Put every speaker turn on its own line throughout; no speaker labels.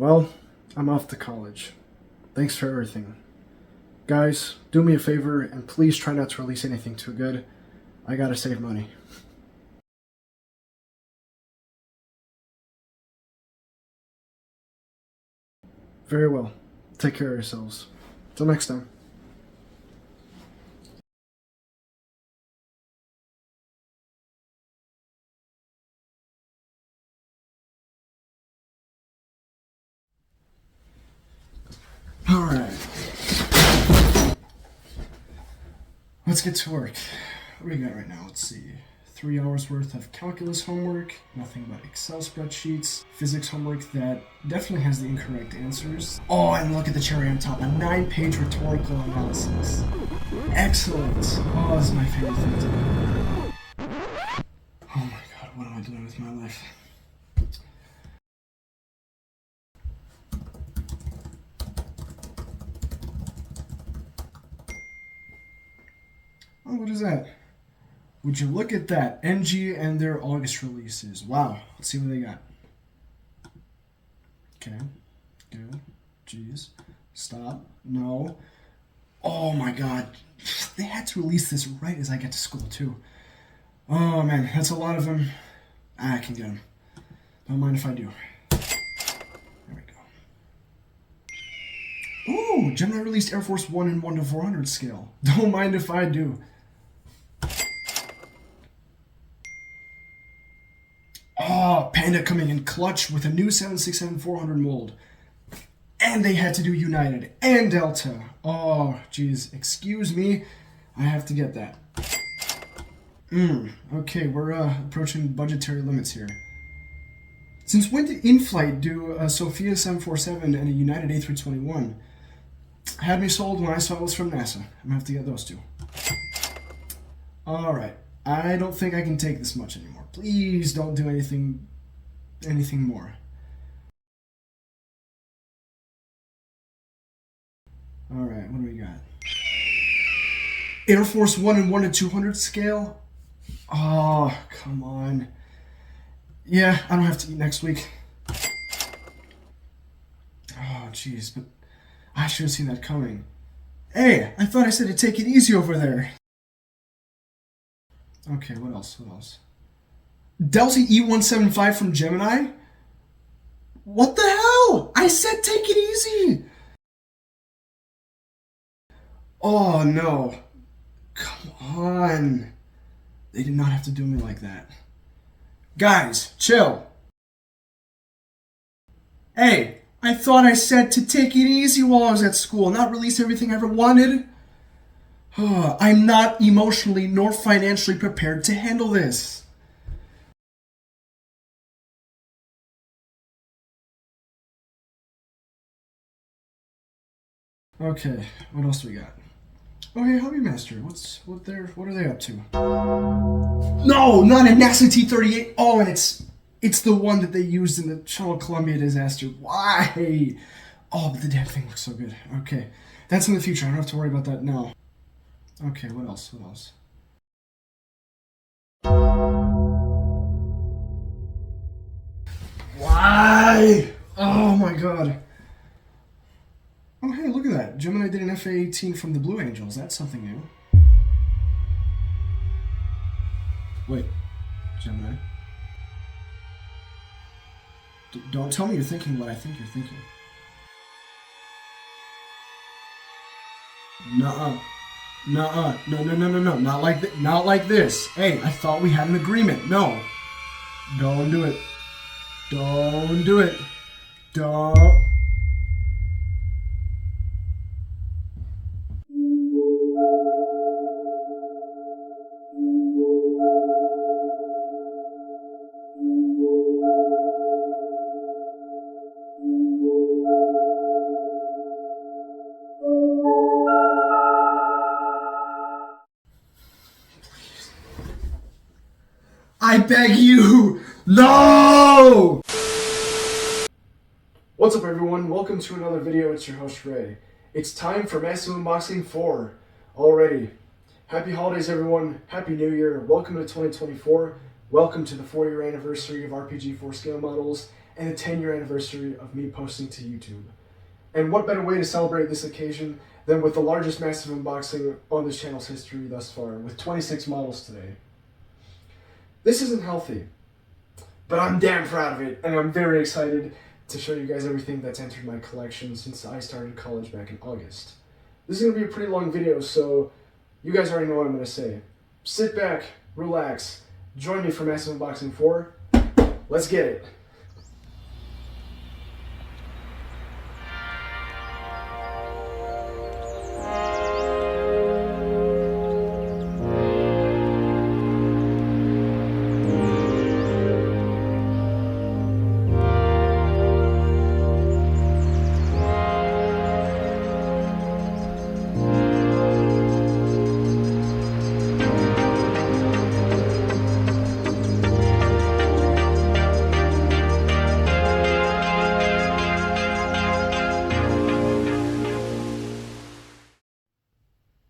Well, I'm off to college. Thanks for everything. Guys, do me a favor and please try not to release anything too good. I gotta save money. Very well. Take care of yourselves. Till next time. Alright. Let's get to work. What do we got right now? Let's see. 3 hours worth of calculus homework, nothing but Excel spreadsheets, physics homework that definitely has the incorrect answers. Oh, and look at the cherry on top, a 9-page rhetorical analysis. Excellent. Oh, this is my favorite thing to do. Oh my god, what am I doing with my life? Oh, what is that? Would you look at that? NG and their August releases. Wow. Let's see what they got. Okay. Good. Jeez. Stop. No. Oh my god. They had to release this right as I get to school, too. Oh man, that's a lot of them. I can get them. Don't mind if I do. There we go. Ooh, Gemini released Air Force 1 in 1 to 400 scale. Don't mind if I do. Oh, Panda coming in clutch with a new 767-400 mold. And they had to do United and Delta. Oh, geez. Excuse me. I have to get that. Okay, we're approaching budgetary limits here. Since when did in-flight do a Sophia 747 and a United A321? Had me sold when I saw it was from NASA. I'm gonna have to get those two. Alright. I don't think I can take this much anymore. Please don't do anything more. Alright, what do we got? Air Force 1 in 1 to 200 scale? Oh, come on. Yeah, I don't have to eat next week. Oh, jeez, but I should have seen that coming. Hey, I thought I said to take it easy over there. Okay, what else? Delta E175 from Gemini? What the hell? I said take it easy! Oh no. Come on. They did not have to do me like that. Guys, chill. Hey, I thought I said to take it easy while I was at school, not release everything I ever wanted. I'm not emotionally nor financially prepared to handle this. Okay, what else do we got? Oh hey, Hobby Master, what are they up to? No, not a NASA T-38. Oh, and it's the one that they used in the Channel Columbia disaster. Why? Oh, but the damn thing looks so good. Okay, that's in the future. I don't have to worry about that now. Okay, what else? Why? Oh my god. Oh hey, look at that. Gemini did an F18 from the Blue Angels. That's something new. Wait, Gemini. Don't tell me you're thinking what I think you're thinking. Nuh-uh. Nuh-uh. No. Not like this. Hey, I thought we had an agreement. No. Don't do it. Don't do it. Don't. I beg you, no! What's up everyone, welcome to another video, it's your host Ray. It's time for Massive Unboxing 4 already. Happy holidays everyone, happy new year, welcome to 2024, welcome to the 4-year anniversary of RPG 4 scale models, and the 10-year anniversary of me posting to YouTube. And what better way to celebrate this occasion than with the largest massive unboxing on this channel's history thus far, with 26 models today. This isn't healthy, but I'm damn proud of it, and I'm very excited to show you guys everything that's entered my collection since I started college back in August. This is going to be a pretty long video, so you guys already know what I'm going to say. Sit back, relax, join me for Massive Unboxing 4. Let's get it!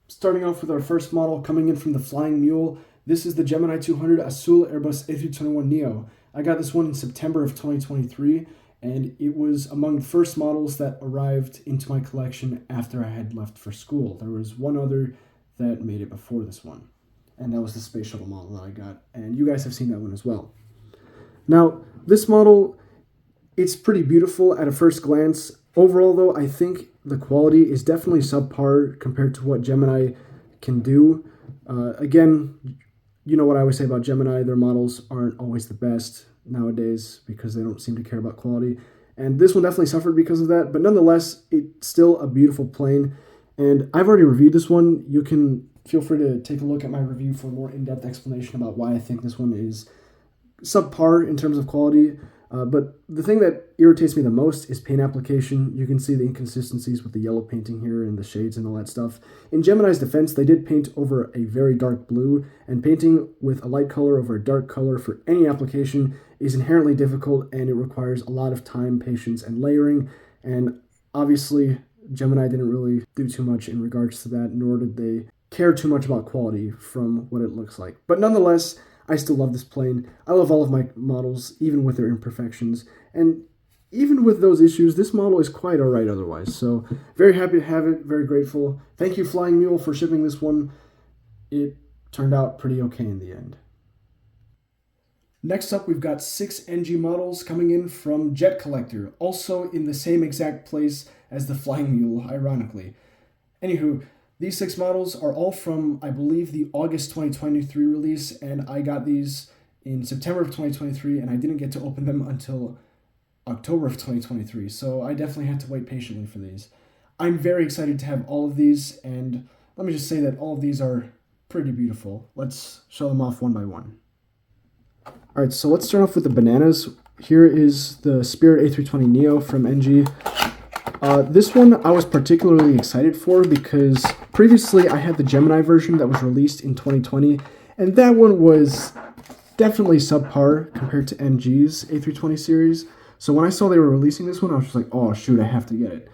Starting off with our first model coming in from the Flying Mule, this is the Gemini 200 Azul Airbus A321neo. I got this one in September of 2023, and it was among the first models that arrived into my collection after I had left for school. There was one other that made it before this one, and that was the Space Shuttle model that I got, and you guys have seen that one as well. Now, this model, it's pretty beautiful at a first glance. Overall, though, I think the quality is definitely subpar compared to what Gemini can do. Again, you know what I always say about Gemini, their models aren't always the best nowadays because they don't seem to care about quality. And this one definitely suffered because of that, but nonetheless, it's still a beautiful plane. And I've already reviewed this one. You can feel free to take a look at my review for a more in-depth explanation about why I think this one is subpar in terms of quality. But the thing that irritates me the most is paint application. You can see the inconsistencies with the yellow painting here and the shades and all that stuff. In Gemini's defense, they did paint over a very dark blue, and painting with a light color over a dark color for any application is inherently difficult, and it requires a lot of time, patience, and layering. And obviously, Gemini didn't really do too much in regards to that, nor did they care too much about quality from what it looks like. But nonetheless, I still love this plane. I love all of my models, even with their imperfections. And even with those issues, this model is quite alright otherwise. So, very happy to have it, very grateful. Thank you, Flying Mule, for shipping this one. It turned out pretty okay in the end. Next up, we've got 6 NG models coming in from Jetcollector, also in the same exact place as the Flying Mule, ironically. Anywho, these 6 models are all from, I believe, the August 2023 release, and I got these in September of 2023, and I didn't get to open them until October of 2023, so I definitely had to wait patiently for these. I'm very excited to have all of these, and let me just say that all of these are pretty beautiful. Let's show them off one by one. Alright, so let's start off with the bananas. Here is the Spirit A320neo from NG. This one I was particularly excited for because previously I had the Gemini version that was released in 2020, and that one was definitely subpar compared to NG's A320 series. So when I saw they were releasing this one, I was just like, oh shoot, I have to get it.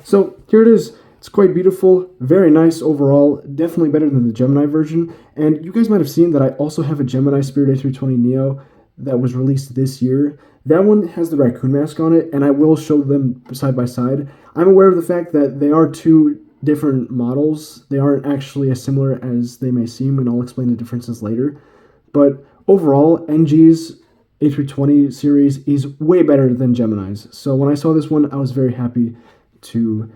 So here it is. It's quite beautiful, very nice overall, definitely better than the Gemini version. And you guys might have seen that I also have a Gemini Spirit A320neo that was released this year. That one has the raccoon mask on it, and I will show them side by side. I'm aware of the fact that they are two different models. They aren't actually as similar as they may seem, and I'll explain the differences later. But overall, NG's A320 series is way better than Gemini's. So when I saw this one, I was very happy to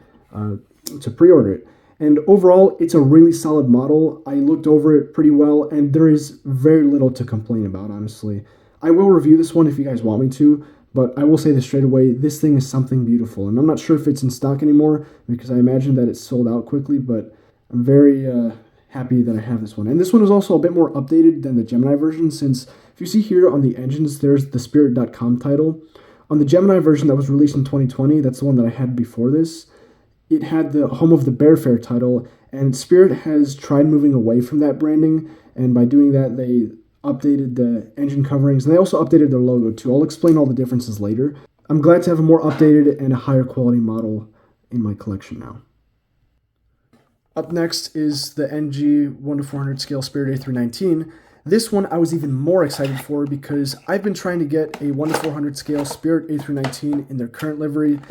pre-order it. And overall, it's a really solid model. I looked over it pretty well, and there is very little to complain about, honestly. I will review this one if you guys want me to, but I will say this straight away, this thing is something beautiful. And I'm not sure if it's in stock anymore, because I imagine that it's sold out quickly, but I'm very happy that I have this one. And this one is also a bit more updated than the Gemini version, since if you see here on the engines, there's the Spirit.com title. On the Gemini version that was released in 2020, that's the one that I had before this, it had the Home of the Bear Fair title, and Spirit has tried moving away from that branding, and by doing that, they updated the engine coverings, and they also updated their logo too. I'll explain all the differences later. I'm glad to have a more updated and a higher quality model in my collection now. Up next is the NG 1:400 scale Spirit A319. This one I was even more excited for because I've been trying to get a 1:400 scale Spirit A319 in their current livery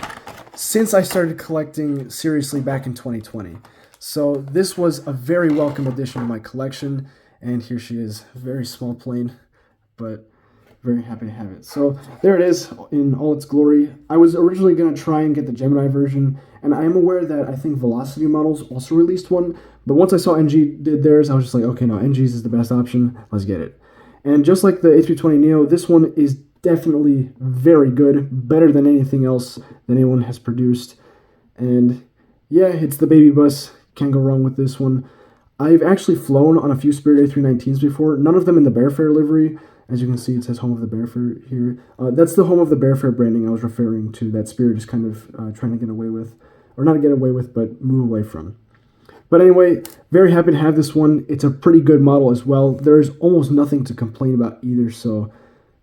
since I started collecting seriously back in 2020. So this was a very welcome addition to my collection, and here she is. Very small plane, but very happy to have it. So there it is in all its glory. I was originally going to try and get the Gemini version, and I am aware that I think Velocity Models also released one, but once I saw NG did theirs, I was just like, okay, no, NG's is the best option. Let's get it. And just like the A320neo, this one is definitely very good, better than anything else that anyone has produced. And yeah, it's the baby bus. Can't go wrong with this one. I've actually flown on a few Spirit A319s before, none of them in the Bearfair livery. As you can see, it says Home of the Bearfair here. That's the Home of the Bearfair branding I was referring to, that Spirit is kind of trying to get away with, or not get away with, but move away from. But anyway, very happy to have this one. It's a pretty good model as well. There's almost nothing to complain about either, so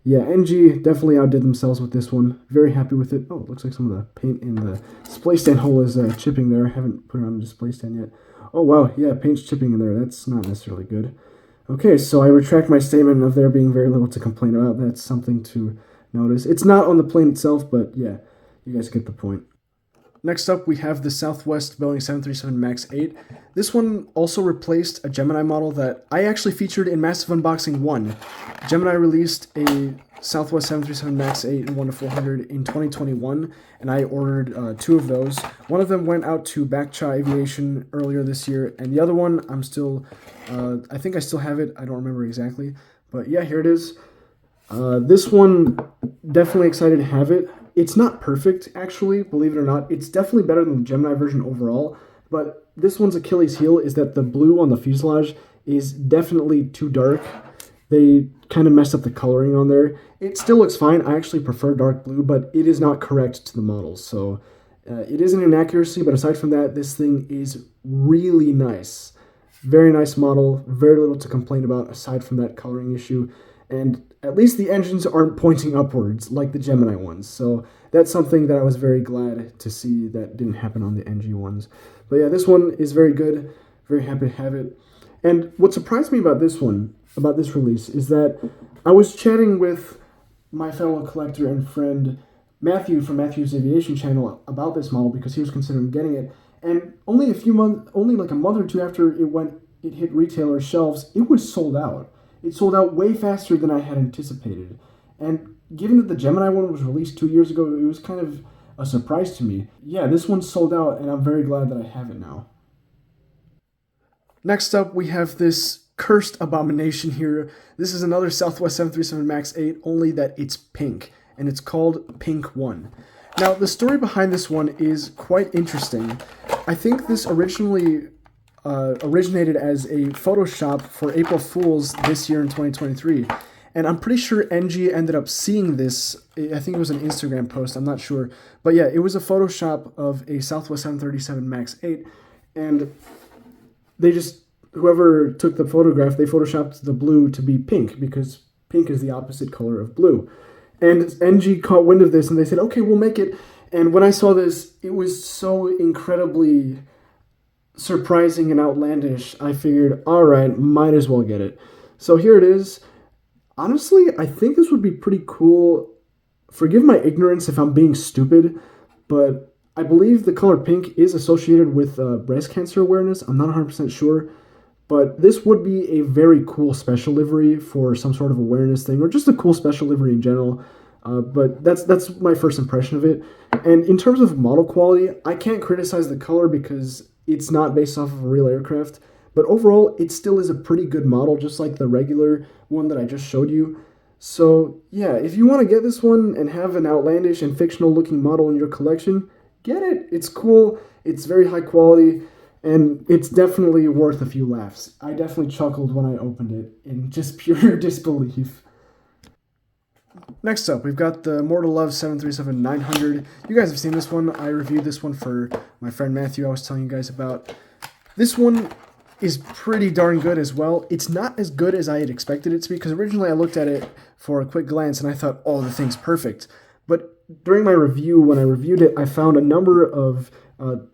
yeah, NG definitely outdid themselves with this one. Very happy with it. Oh, it looks like some of the paint in the display stand hole is chipping there. I haven't put it on the display stand yet. Oh wow, yeah, paint's chipping in there. That's not necessarily good. Okay, so I retract my statement of there being very little to complain about. That's something to notice. It's not on the plane itself, but yeah, you guys get the point. Next up, we have the Southwest Boeing 737 MAX 8. This one also replaced a Gemini model that I actually featured in Massive Unboxing 1. Gemini released a Southwest 737 MAX 8 and 1:400 in 2021, and I ordered 2 of those. One of them went out to Backcha Aviation earlier this year, and the other one I'm still, I think I still have it. I don't remember exactly, but yeah, here it is. This one, definitely excited to have it. It's not perfect, actually, believe it or not. It's definitely better than the Gemini version overall, but this one's Achilles heel is that the blue on the fuselage is definitely too dark. They kind of messed up the coloring on there. It still looks fine. I actually prefer dark blue, but it is not correct to the model, so it is an inaccuracy, but aside from that, this thing is really nice. Very nice model, very little to complain about aside from that coloring issue. And at least the engines aren't pointing upwards like the Gemini ones. So that's something that I was very glad to see that didn't happen on the NG ones. But yeah, this one is very good. Very happy to have it. And what surprised me about this one, about this release, is that I was chatting with my fellow collector and friend Matthew from Matthew's Aviation channel about this model because he was considering getting it. And only like a month or two after it hit retailer shelves, it was sold out. It sold out way faster than I had anticipated. And given that the Gemini one was released 2 years ago, it was kind of a surprise to me. Yeah, this one's sold out, and I'm very glad that I have it now. Next up, we have this cursed abomination here. This is another Southwest 737 MAX 8, only that it's pink, and it's called Pink 1. Now, the story behind this one is quite interesting. I think this originally originated as a Photoshop for April Fools this year in 2023. And I'm pretty sure NG ended up seeing this. I think it was an Instagram post, I'm not sure. But yeah, it was a Photoshop of a Southwest 737 MAX 8. And whoever took the photograph, they photoshopped the blue to be pink because pink is the opposite color of blue. And NG caught wind of this and they said, okay, we'll make it. And when I saw this, it was so incredibly surprising and outlandish, I figured, all right, might as well get it. So here it is. Honestly, I think this would be pretty cool. Forgive my ignorance if I'm being stupid, but I believe the color pink is associated with breast cancer awareness. I'm not 100% sure, but this would be a very cool special livery for some sort of awareness thing, or just a cool special livery in general. But that's my first impression of it. And in terms of model quality, I can't criticize the color because it's not based off of a real aircraft, but overall, it still is a pretty good model, just like the regular one that I just showed you. So yeah, if you want to get this one and have an outlandish and fictional looking model in your collection, get it. It's cool, it's very high quality, and it's definitely worth a few laughs. I definitely chuckled when I opened it in just pure disbelief. Next up, we've got the Mortal Love 737-900. You guys have seen this one. I reviewed this one for my friend Matthew I was telling you guys about. This one is pretty darn good as well. It's not as good as I had expected it to be, because originally I looked at it for a quick glance and I thought, oh, the thing's perfect. But during my review, when I reviewed it, I found a number of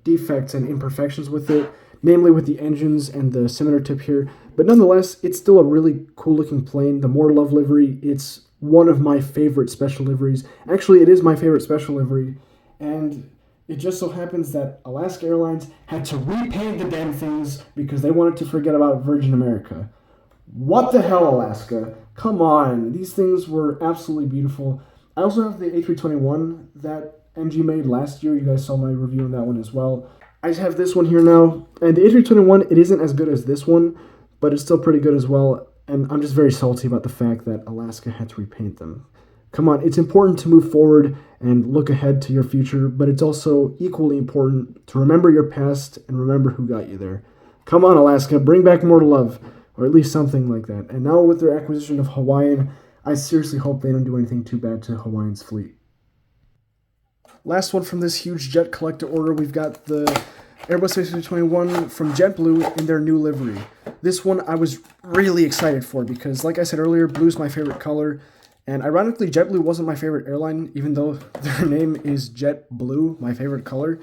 defects and imperfections with it. namely with the engines and the scimitar tip here. But nonetheless, it's still a really cool looking plane. The More Love livery, it's one of my favorite special liveries. Actually, it is my favorite special livery. And it just so happens that Alaska Airlines had to repaint the damn things because they wanted to forget about Virgin America. What the hell, Alaska? Come on. These things were absolutely beautiful. I also have the A321 that NG made last year. You guys saw my review on that one as well. I just have this one here now. And the A321, it isn't as good as this one, but it's still pretty good as well. And I'm just very salty about the fact that Alaska had to repaint them. Come on, it's important to move forward and look ahead to your future, but it's also equally important to remember your past and remember who got you there. Come on, Alaska, bring back more love, or at least something like that. And now with their acquisition of Hawaiian, I seriously hope they don't do anything too bad to Hawaiian's fleet. Last one from this huge Jetcollector order, we've got the Airbus A321 from JetBlue in their new livery. This one I was really excited for because, like I said earlier, blue's my favorite color. And ironically, JetBlue wasn't my favorite airline, even though their name is JetBlue, my favorite color.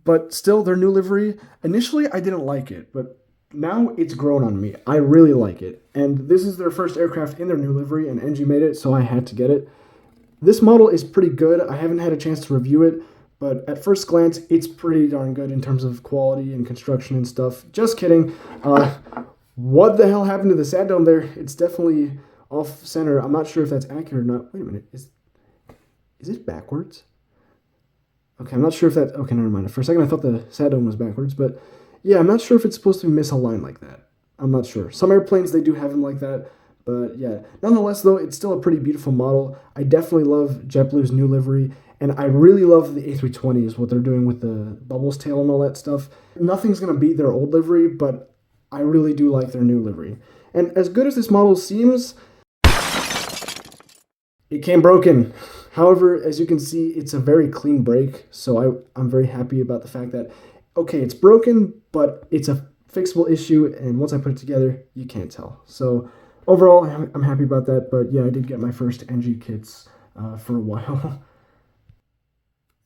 But still, their new livery, initially I didn't like it, but now it's grown on me. I really like it. And this is their first aircraft in their new livery, and NG made it, so I had to get it. This model is pretty good. I haven't had a chance to review it, but at first glance, it's pretty darn good in terms of quality and construction and stuff. Just kidding. What the hell happened to the sat dome there? It's definitely off center. I'm not sure if that's accurate or not. Wait a minute. Is it backwards? Okay, I'm not sure if that... Okay, never mind. For a second, I thought the sat dome was backwards, but yeah, I'm not sure if it's supposed to be misaligned like that. I'm not sure. Some airplanes, they do have them like that, but yeah. Nonetheless, though, it's still a pretty beautiful model. I definitely love JetBlue's new livery, and I really love the A320s, what they're doing with the bubbles tail and all that stuff. Nothing's going to beat their old livery, but I really do like their new livery. And as good as this model seems, it came broken. However, as you can see, it's a very clean break, so I'm very happy about the fact that, okay, it's broken, but it's a fixable issue, and once I put it together, you can't tell. So overall, I'm happy about that, but yeah, I did get my first NG kits for a while.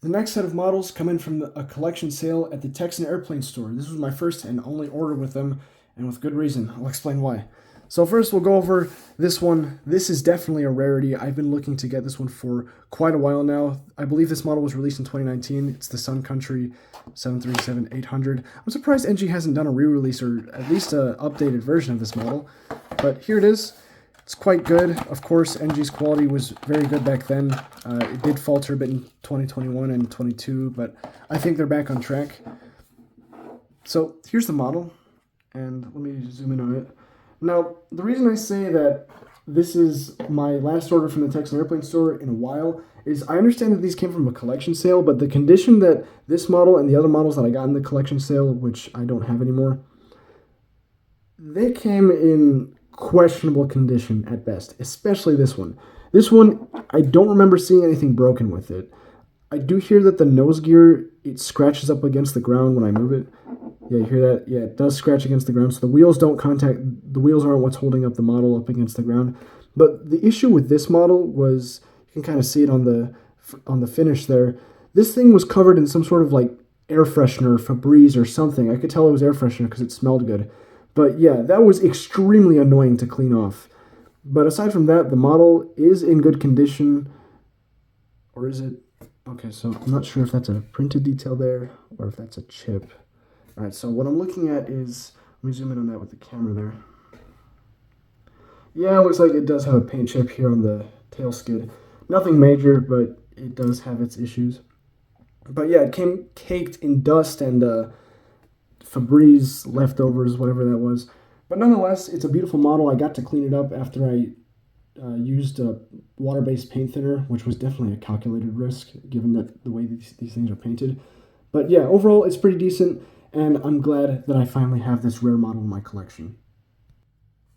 The next set of models come in from a collection sale at the Texan airplane store. This was my first and only order with them, and with good reason. I'll explain why. So first, we'll go over this one. This is definitely a rarity. I've been looking to get this one for quite a while now. I believe this model was released in 2019. It's the Sun Country 737-800. I'm surprised NG hasn't done a re-release or at least an updated version of this model. But here it is. It's quite good. Of course, NG's quality was very good back then. It did falter a bit in 2021 and 22, but I think they're back on track. So here's the model, and let me zoom in on it. Now, the reason I say that this is my last order from the Texan airplane store in a while is I understand that these came from a collection sale, but the condition that this model and the other models that I got in the collection sale, which I don't have anymore, they came in questionable condition at best, especially this one. This one, I don't remember seeing anything broken with it. I do hear that the nose gear, it scratches up against the ground when I move it. Yeah, you hear that? Yeah, it does scratch against the ground. So the wheels the wheels aren't what's holding up the model up against the ground. But the issue with this model was, you can kind of see it on the finish there. This thing was covered in some sort of like air freshener, Febreze or something. I could tell it was air freshener because it smelled good. But yeah, that was extremely annoying to clean off. But aside from that, the model is in good condition. Or is it? Okay, so I'm not sure if that's a printed detail there or if that's a chip. All right, so what I'm looking at is, let me zoom in on that with the camera there. Yeah, it looks like it does have a paint chip here on the tail skid. Nothing major, but it does have its issues. But yeah, it came caked in dust and Febreze leftovers, whatever that was. But nonetheless, it's a beautiful model. I got to clean it up after I used a water-based paint thinner, which was definitely a calculated risk, given that the way these things are painted. But yeah, overall, it's pretty decent. And I'm glad that I finally have this rare model in my collection.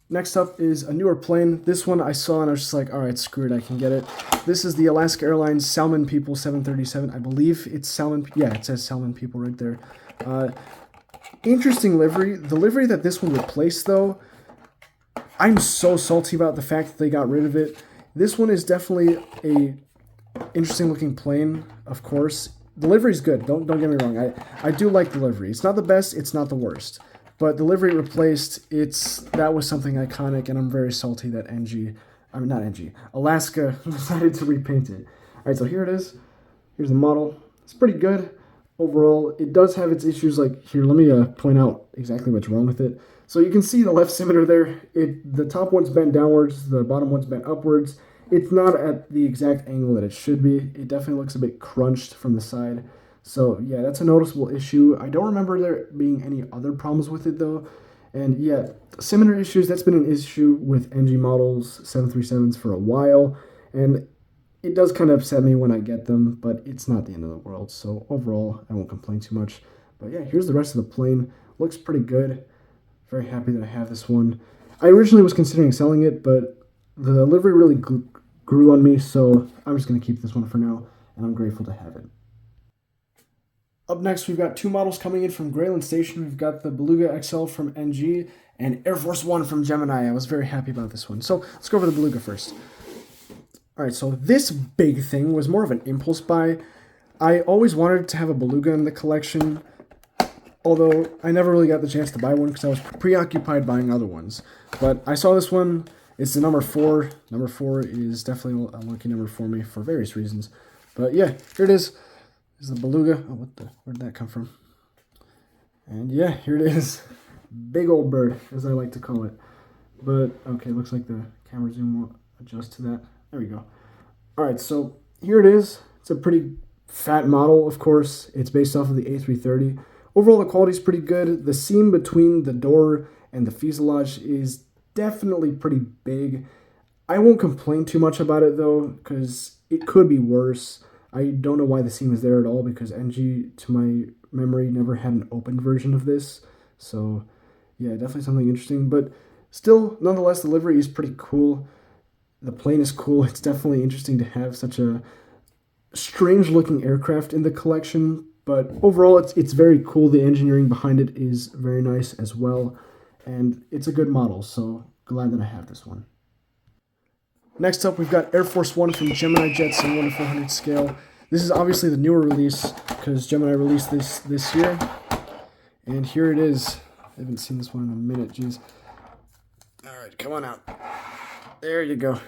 Next up is a newer plane. This one I saw and I was just like, all right, screw it, I can get it. This is the Alaska Airlines Salmon People 737. I believe it's Salmon, yeah, it says Salmon People right there. Interesting livery. The livery that this one replaced, though, I'm so salty about the fact that they got rid of it. This one is definitely a interesting looking plane, of course. the livery's good. Don't get me wrong. I do like the livery. It's not the best. It's not the worst. But the livery replaced, that was something iconic, and I'm very salty that not NG, Alaska decided to repaint it. All right, so here it is. Here's the model. It's pretty good overall. It does have its issues. Like here, let me point out exactly what's wrong with it. So you can see the left scimitar there. The top one's bent downwards, the bottom one's bent upwards. It's not at the exact angle that it should be. It definitely looks a bit crunched from the side. So yeah, that's a noticeable issue. I don't remember there being any other problems with it though. And yeah, scimitar issues, that's been an issue with NG models, 737s for a while. And it does kind of upset me when I get them, but it's not the end of the world. So overall, I won't complain too much. But yeah, here's the rest of the plane. Looks pretty good. Very happy that I have this one. I originally was considering selling it, but the livery really grew on me, so I'm just going to keep this one for now, and I'm grateful to have it. Up next, we've got two models coming in from Grayland Station. We've got the Beluga XL from NG and Air Force One from Gemini. I was very happy about this one. So let's go over the Beluga first. All right, so this big thing was more of an impulse buy. I always wanted to have a Beluga in the collection, although I never really got the chance to buy one because I was preoccupied buying other ones. But I saw this one. It's the number 4. Number 4 is definitely a lucky number for me for various reasons. But yeah, here it is. This is the Beluga. Oh, where'd that come from? And yeah, here it is. Big old bird, as I like to call it. But, okay, looks like the camera zoom will adjust to that. There we go. All right, so here it is. It's a pretty fat model, of course. It's based off of the A330. Overall, the quality is pretty good. The seam between the door and the fuselage is definitely pretty big. I won't complain too much about it, though, because it could be worse. I don't know why the seam is there at all, because NG, to my memory, never had an open version of this. So, yeah, definitely something interesting. But still, nonetheless, the livery is pretty cool. The plane is cool. It's definitely interesting to have such a strange-looking aircraft in the collection. But overall, it's very cool. The engineering behind it is very nice as well. And it's a good model, so glad that I have this one. Next up, we've got Air Force One from Gemini Jets in 1:400 scale. This is obviously the newer release, because Gemini released this year. And here it is. I haven't seen this one in a minute, jeez. Alright, come on out. There you go.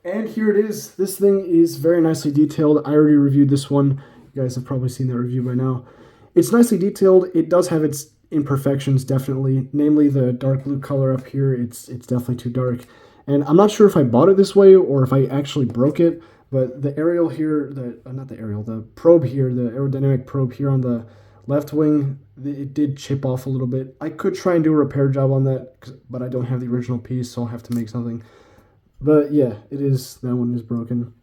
And here it is. This thing is very nicely detailed. I already reviewed this one. You guys have probably seen that review by now. It's nicely detailed. It does have its imperfections, definitely. Namely, the dark blue color up here. It's definitely too dark. And I'm not sure if I bought it this way or if I actually broke it. But the aerial here, the probe here, the aerodynamic probe here on the left wing, it did chip off a little bit. I could try and do a repair job on that, but I don't have the original piece, so I'll have to make something. But yeah, that one is broken.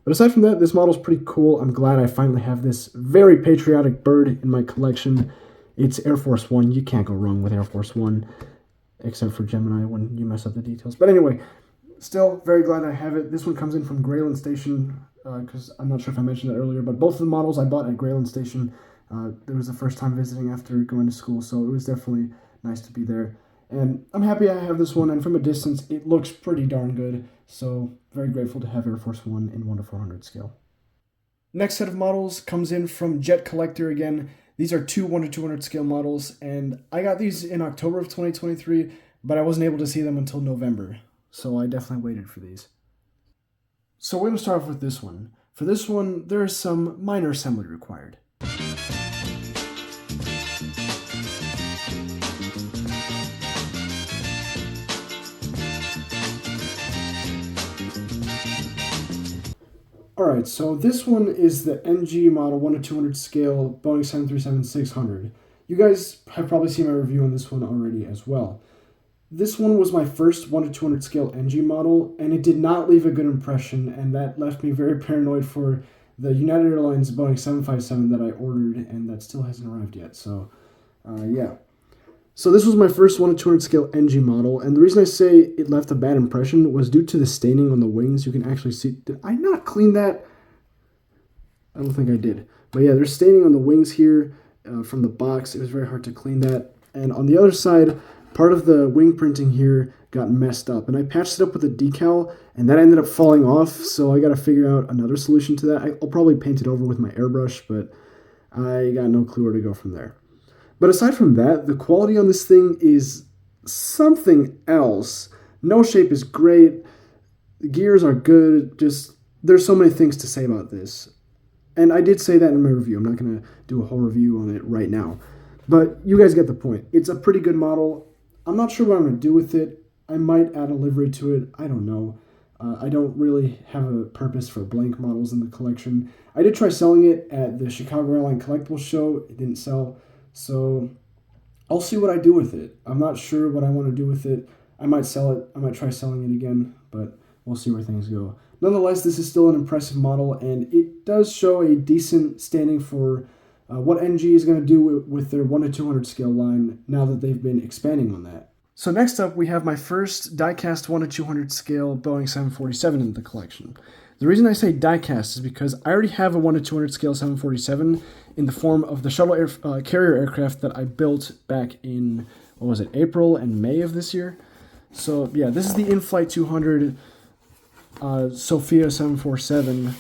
But aside from that, this model's pretty cool. I'm glad I finally have this very patriotic bird in my collection. It's Air Force One. You can't go wrong with Air Force One, except for Gemini when you mess up the details. But anyway, still very glad I have it. This one comes in from Grayland Station, because I'm not sure if I mentioned that earlier, but both of the models I bought at Grayland Station. It was the first time visiting after going to school, so it was definitely nice to be there. And I'm happy I have this one, and from a distance, it looks pretty darn good. So very grateful to have Air Force One in 1:400 scale. Next set of models comes in from Jetcollector again. These are two 1:200 scale models, and I got these in October of 2023, but I wasn't able to see them until November. So I definitely waited for these. So we're going to start off with this one. For this one, there is some minor assembly required. Alright, so this one is the NG model 1:200 scale Boeing 737-600. You guys have probably seen my review on this one already as well. This one was my first 1:200 scale NG model, and it did not leave a good impression, and that left me very paranoid for the United Airlines Boeing 757 that I ordered, and that still hasn't arrived yet, so yeah. So this was my first 1:200 scale NG model, and the reason I say it left a bad impression was due to the staining on the wings. You can actually see, did I not clean that? I don't think I did. But yeah, there's staining on the wings here from the box. It was very hard to clean that. And on the other side, part of the wing printing here got messed up, and I patched it up with a decal, and that ended up falling off, so I got to figure out another solution to that. I'll probably paint it over with my airbrush, but I got no clue where to go from there. But aside from that, the quality on this thing is something else. No shape is great, the gears are good, just there's so many things to say about this. And I did say that in my review. I'm not going to do a whole review on it right now. But you guys get the point. It's a pretty good model. I'm not sure what I'm going to do with it. I might add a livery to it. I don't know. I don't really have a purpose for blank models in the collection. I did try selling it at the Chicago Airline Collectibles Show. It didn't sell. So I'll see what I do with it. I'm not sure what I want to do with it. I might sell it. I might try selling it again. But we'll see where things go. Nonetheless, this is still an impressive model, and it does show a decent standing for what NG is going to do with their 1 to 200 scale line now that they've been expanding on that. So next up, we have my first diecast 1 to 200 scale Boeing 747 in the collection. The reason I say diecast is because I already have a 1 to 200 scale 747 in the form of the shuttle carrier aircraft that I built back in, what was it, April and May of this year. So yeah, this is the in-flight 200 SOFIA 747,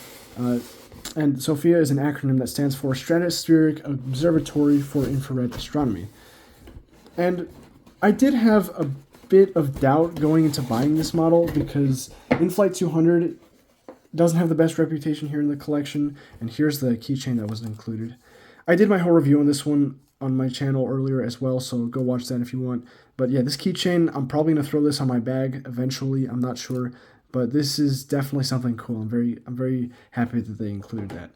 and SOFIA is an acronym that stands for Stratospheric Observatory for Infrared Astronomy. And I did have a bit of doubt going into buying this model because in-flight 200 doesn't have the best reputation here in the collection, and here's the keychain that was included. I did my whole review on this one on my channel earlier as well, so go watch that if you want. But yeah, this keychain, I'm probably going to throw this on my bag eventually, I'm not sure. But this is definitely something cool. I'm very happy that they included that.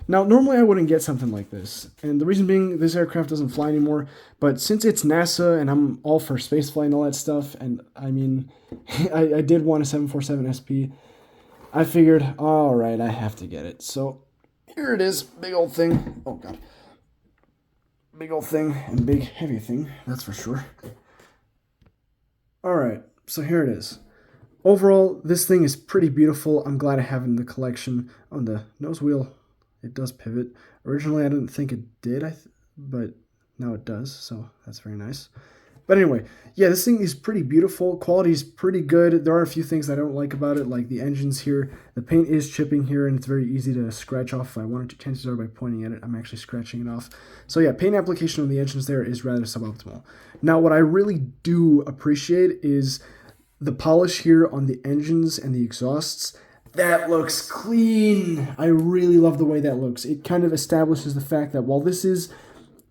Now, normally I wouldn't get something like this, and the reason being this aircraft doesn't fly anymore, but since it's NASA and I'm all for spaceflight and all that stuff, and I mean, I did want a 747 SP, I figured, alright, I have to get it. So, here it is, big old thing. Oh god. Big old thing, and big heavy thing, that's for sure. Alright, so here it is. Overall, this thing is pretty beautiful. I'm glad I have it in the collection. On the nose wheel, it does pivot. Originally, I didn't think it did, but now it does, so that's very nice. But anyway, yeah, this thing is pretty beautiful. Quality is pretty good. There are a few things I don't like about it, like the engines here. The paint is chipping here, and it's very easy to scratch off if I wanted to. Chances are by pointing at it, I'm actually scratching it off. So yeah, paint application on the engines there is rather suboptimal. Now, what I really do appreciate is the polish here on the engines and the exhausts. That looks clean. I really love the way that looks. It kind of establishes the fact that while this is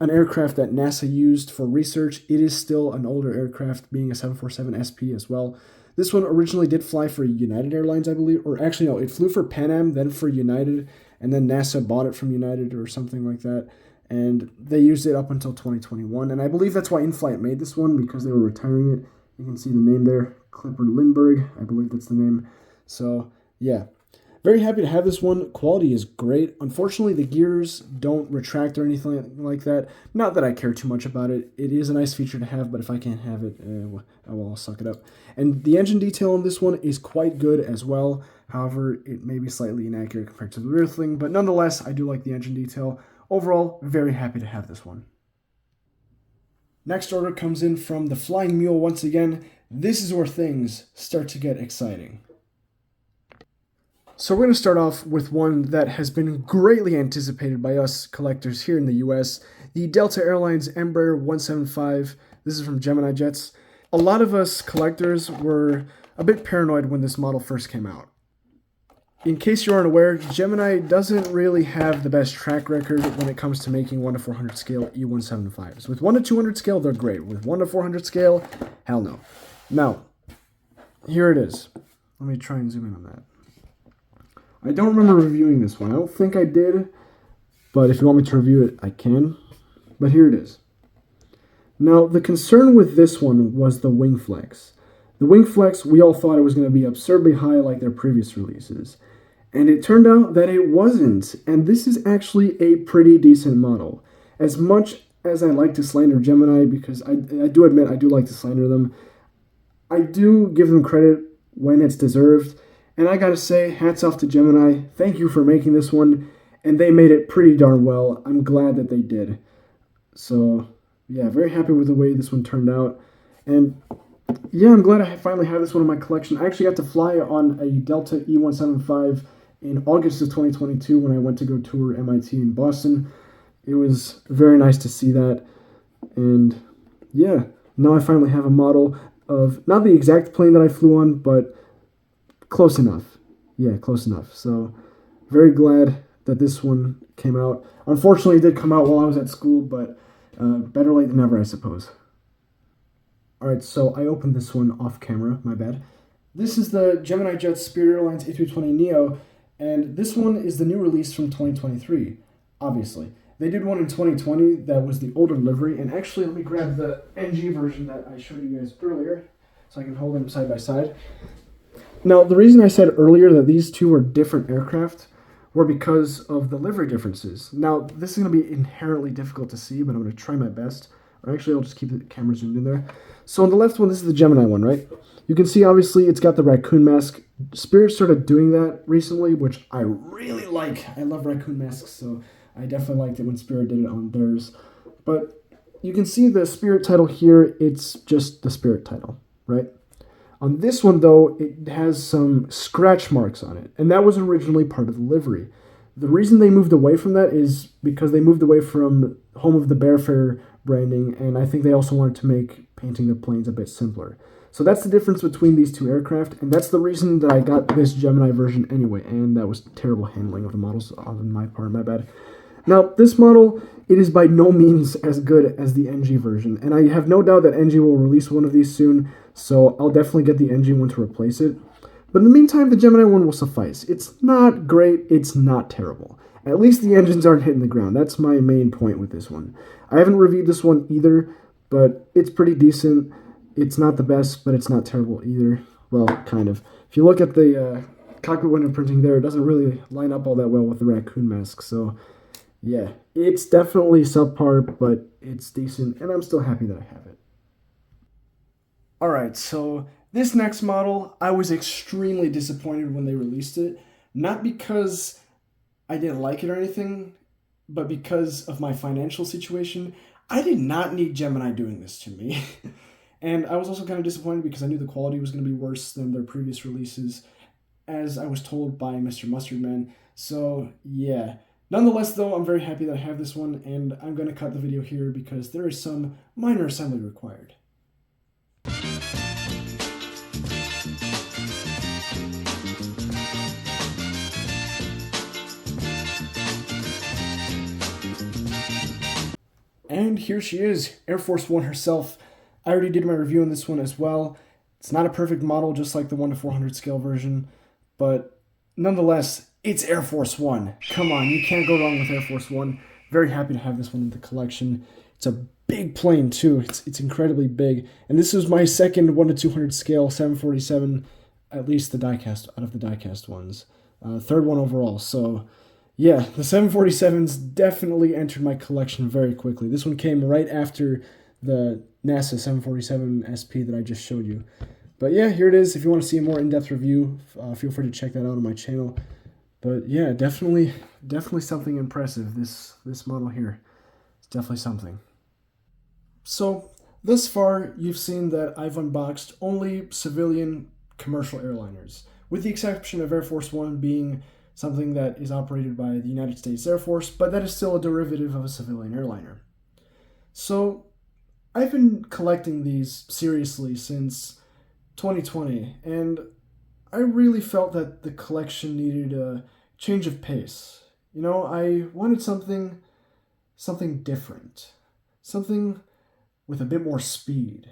an aircraft that NASA used for research, it is still an older aircraft, being a 747 SP as well. This one originally did fly for United Airlines, I believe, or actually no, it flew for Pan Am, then for United, and then NASA bought it from United or something like that, and they used it up until 2021, and I believe that's why In-Flight made this one, because they were retiring it. You can see the name there, Clipper Lindbergh, I believe that's the name. So, yeah. Very happy to have this one. Quality is great. Unfortunately, the gears don't retract or anything like that. Not that I care too much about it. It is a nice feature to have, but if I can't have it, I'll suck it up. And the engine detail on this one is quite good as well. However, it may be slightly inaccurate compared to the rear thing, but nonetheless, I do like the engine detail. Overall, very happy to have this one. Next order comes in from the Flying Mule once again. This is where things start to get exciting. So we're going to start off with one that has been greatly anticipated by us collectors here in the US, the Delta Airlines Embraer 175. This is from Gemini Jets. A lot of us collectors were a bit paranoid when this model first came out. In case you aren't aware, Gemini doesn't really have the best track record when it comes to making 1 to 400 scale E175s. With 1 to 200 scale, they're great. With 1 to 400 scale, hell no. Now, here it is. Let me try and zoom in on that. I don't remember reviewing this one. I don't think I did, but if you want me to review it, I can. But here it is. Now, the concern with this one was the wing flex. The wing flex, we all thought it was going to be absurdly high like their previous releases. And it turned out that it wasn't. And this is actually a pretty decent model. As much as I like to slander Gemini, because I do admit I do like to slander them, I do give them credit when it's deserved. And I gotta say, hats off to Gemini. Thank you for making this one. And they made it pretty darn well. I'm glad that they did. So, yeah, very happy with the way this one turned out. And yeah, I'm glad I finally have this one in my collection. I actually got to fly on a Delta E175 in August of 2022 when I went to go tour MIT in Boston. It was very nice to see that. And yeah, now I finally have a model of not the exact plane that I flew on, but close enough. Yeah, close enough. So very glad that this one came out. Unfortunately, it did come out while I was at school, but better late than never, I suppose. Alright, so I opened this one off camera, my bad. This is the Gemini Jet Spirit Airlines A320neo, and this one is the new release from 2023, obviously. They did one in 2020 that was the older livery, and actually let me grab the NG version that I showed you guys earlier, so I can hold them side by side. Now, the reason I said earlier that these two were different aircraft were because of the livery differences. Now, this is going to be inherently difficult to see, but I'm going to try my best. Or actually, I'll just keep the camera zoomed in there. So on the left one, this is the Gemini one, right? You can see, obviously, it's got the raccoon mask. Spirit started doing that recently, which I really like. I love raccoon masks, so I definitely liked it when Spirit did it on theirs. But you can see the Spirit title here. It's just the Spirit title, right? On this one, though, it has some scratch marks on it, and that was originally part of the livery. The reason they moved away from that is because they moved away from Home of the Bearfair branding, and I think they also wanted to make painting the planes a bit simpler. So that's the difference between these two aircraft, and that's the reason that I got this Gemini version anyway, and that was terrible handling of the models on my part, my bad. Now, this model, it is by no means as good as the NG version, and I have no doubt that NG will release one of these soon, so I'll definitely get the NG one to replace it. But in the meantime, the Gemini one will suffice. It's not great, it's not terrible. At least the engines aren't hitting the ground. That's my main point with this one. I haven't reviewed this one either, but it's pretty decent. It's not the best, but it's not terrible either. Well, kind of. If you look at the cockpit window printing there, it doesn't really line up all that well with the raccoon mask. So, yeah, it's definitely subpar, but it's decent, and I'm still happy that I have it. Alright, so this next model, I was extremely disappointed when they released it. Not because I didn't like it or anything, but because of my financial situation. I did not need Gemini doing this to me. And I was also kind of disappointed because I knew the quality was going to be worse than their previous releases, as I was told by Mr. Mustardman. So, yeah. Nonetheless, though, I'm very happy that I have this one, and I'm going to cut the video here because there is some minor assembly required. And here she is, Air Force One herself. I already did my review on this one as well. It's not a perfect model, just like the 1:400 scale version, but nonetheless, it's Air Force One. Come on, you can't go wrong with Air Force One. Very happy to have this one in the collection. It's a big plane too. It's incredibly big, and this is my second 1:200 scale 747, at least the diecast out of the diecast ones. Third one overall. So yeah, the 747s definitely entered my collection very quickly. This one came right after the NASA 747 SP that I just showed you. But yeah, here it is. If you want to see a more in-depth review, feel free to check that out on my channel. But yeah, definitely something impressive. This model here, it's definitely something. So thus far, you've seen that I've unboxed only civilian commercial airliners, with the exception of Air Force One being something that is operated by the United States Air Force, but that is still a derivative of a civilian airliner. So I've been collecting these seriously since 2020, and I really felt that the collection needed a change of pace. You know, I wanted something different, something with a bit more speed,